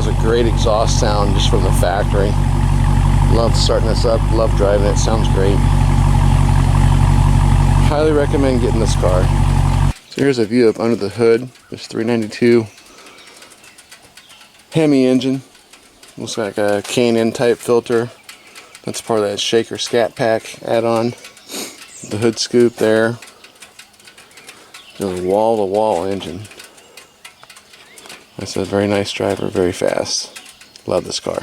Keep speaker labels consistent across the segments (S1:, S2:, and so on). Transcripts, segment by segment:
S1: a great exhaust sound just from the factory. Love starting this up, love driving it, sounds great. Highly recommend getting this car. So here's a view of under the hood. This 392 Hemi engine. Looks like a K&N type filter. That's part of that shaker Scat pack add-on. The hood scoop there. Just wall-to-wall engine. That's a very nice driver, very fast. Love this car.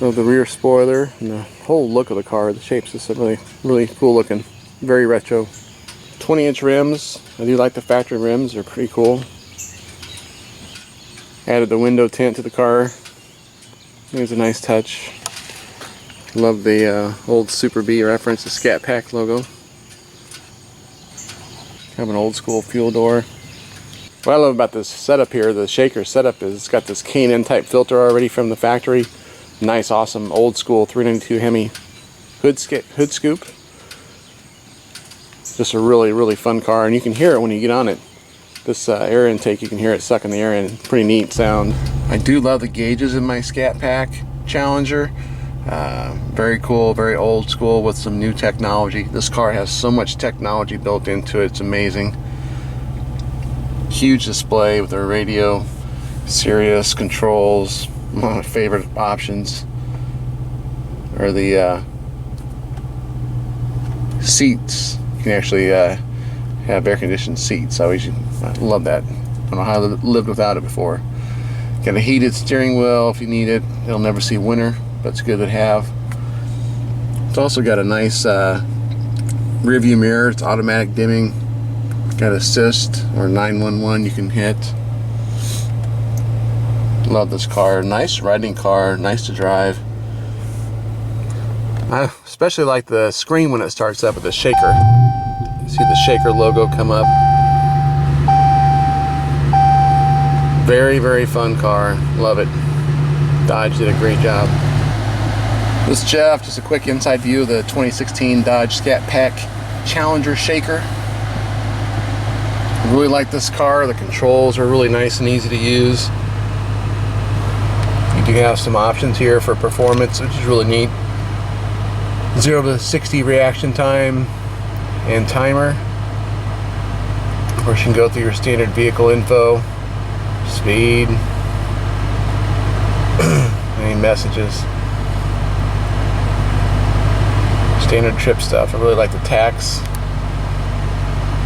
S1: So the rear spoiler and the whole look of the car, the shape's just really cool looking, very retro. 20-inch rims. I do like the factory rims, they're pretty cool. Added the window tint to the car. There's a nice touch. Love the old Super B reference, the Scat Pack logo. Have an old school fuel door. What I love about this setup here, the shaker setup, is it's got this K&N type filter already from the factory. Nice, awesome, old school 392 Hemi hood scoop. Just a really fun car, and you can hear it when you get on it. This air intake, you can hear it sucking the air in. Pretty neat sound. I do love the gauges in my Scat Pack Challenger. Very cool, very old school with some new technology. This car has so much technology built into it, it's amazing. Huge display with their radio, Sirius controls. One of my favorite options are the seats. You can actually have air-conditioned seats. I love that. I don't know how I lived without it before. Got a heated steering wheel if you need it. It'll never see winter, but it's good to have. It's also got a nice rear view mirror. It's automatic dimming. Got assist or 911 you can hit. Love this car. Nice riding car, nice to drive. I especially like the screen when it starts up with the shaker. You see the shaker logo come up. Very fun car. Love it. Dodge did a great job. This is Jeff, just a quick inside view of the 2016 Dodge Scat Pack Challenger shaker. I really like this car. The controls are really nice and easy to use. You do have some options here for performance, which is really neat. 0 to 60 reaction time and timer. Of course, you can go through your standard vehicle info, speed, any messages, standard trip stuff. I really like the tax.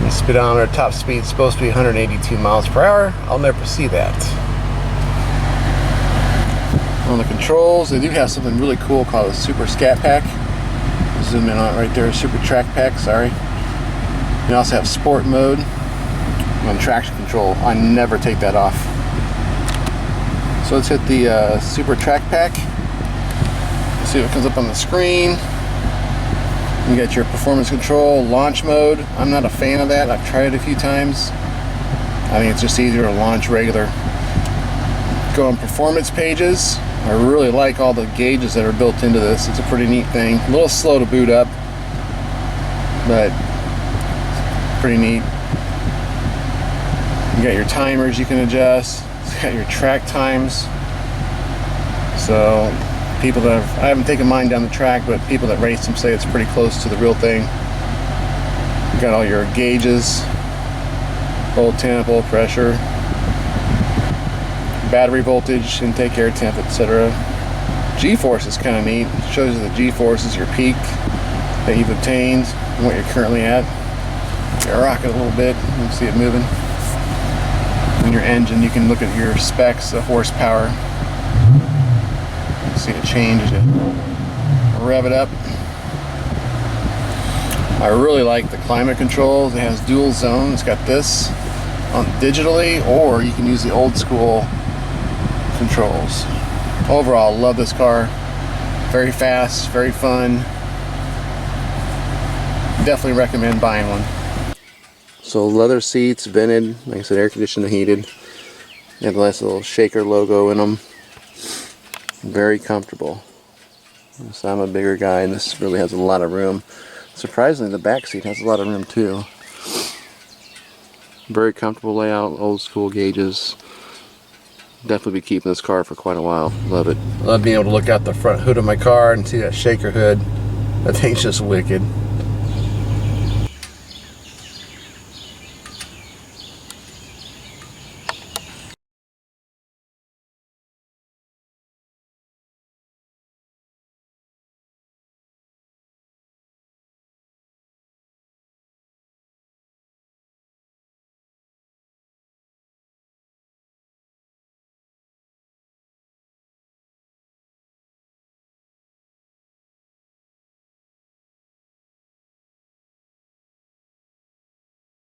S1: And speedometer, top speed is supposed to be 182 miles per hour. I'll never see that. On the controls, they do have something really cool called a Super Scat Pack. Zoom in on it right there, Super Track Pack, sorry. You also have Sport Mode on traction control. I never take that off. So let's hit the Super Track Pack. See what comes up on the screen. You got your performance control, launch mode. I'm not a fan of that. I've tried it a few times. I think it's just easier to launch regular. Go on performance pages. I really like all the gauges that are built into this. It's a pretty neat thing. A little slow to boot up, but pretty neat. You got your timers you can adjust. It's got your track times. So people that I haven't taken mine down the track, but people that race them say it's pretty close to the real thing. You got all your gauges, oil temp, oil pressure, battery voltage, intake air temp, etc. G-force is kind of neat. It shows you the G-force is your peak that you've obtained and what you're currently at. You rock it a little bit, you can see it moving. In your engine, you can look at your specs, the horsepower. You can see it change as you rev it up. I really like the climate controls. It has dual zone. It's got this on digitally, or you can use the old school controls. Overall, love this car. Very fast, very fun. Definitely recommend buying one. So leather seats, vented, like I said, air conditioned and heated. They have a nice little shaker logo in them. Very comfortable. So I'm a bigger guy, and this really has a lot of room. Surprisingly, the back seat has a lot of room too. Very comfortable layout, old school gauges. Definitely be keeping this car for quite a while. Love it. Love being able to look out the front hood of my car and see that shaker hood. That thing's just wicked.